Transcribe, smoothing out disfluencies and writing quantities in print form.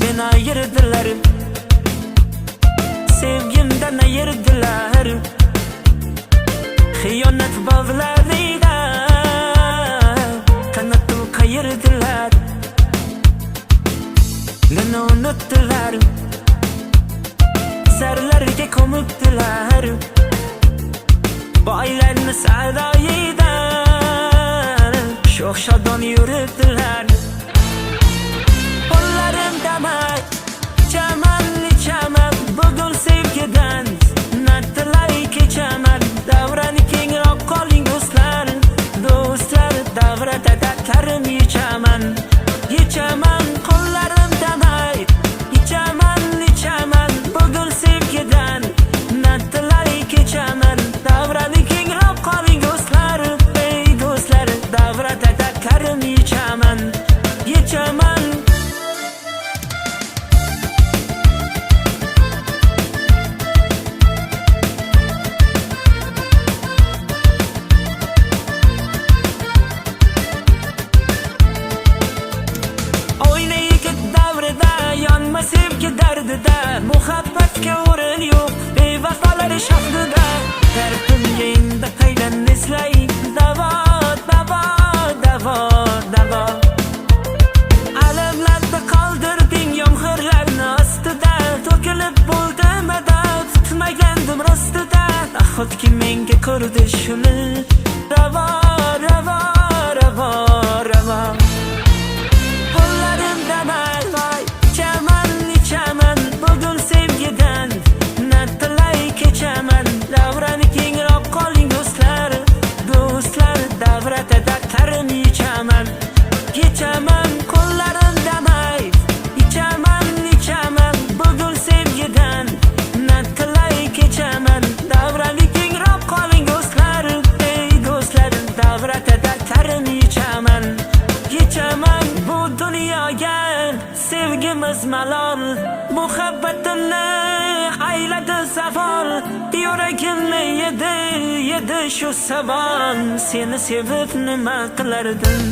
meni ayirdilar, sevgimdan ayirdilar. Xiyonat bog'larida qanotni qayirdilar, meni unutdilar, zarlarga ko'mibdilar. Boylarni saroyidan sho'x shodon yuritdilar. Qo'llarimdaman chaman bugun sevgidan natilay kechaman. Davrani kengroq qoling do'stlar, davrada dardlarim yechaman. Qo'llarimdaman ichaman bugun sevgidan natilay kechaman. Davrani kengroq qoling do'stlar, davrada dardlarim yechaman. Yonma sevgi dardida, muhabbatga o'rin yo'q, bevafolar shahdida. Dardimga endi qaydan eslay davo. Alamlarda qoldirding yomg'irlarni ostida, to'kilib bo'ldi madad, kutmagandim rostida. Nahotki menga ko'rdi shuni ravo. Qo'llarimdaman bugun sevgidan natilay kechaman. Davrani kengroq qoling do'stlar, davrada dardlarim yechaman. Qo'llarimdaman ichaman bugun sevgidan natilay kechaman. Davrani kengroq qoling do'stlar, davrada dardlarim yechaman. Bu dunyoga sevgimiz malol, muhabbatimni ayladi zavol. Yuragimni yedi shu savol, seni sevib nima qilardim.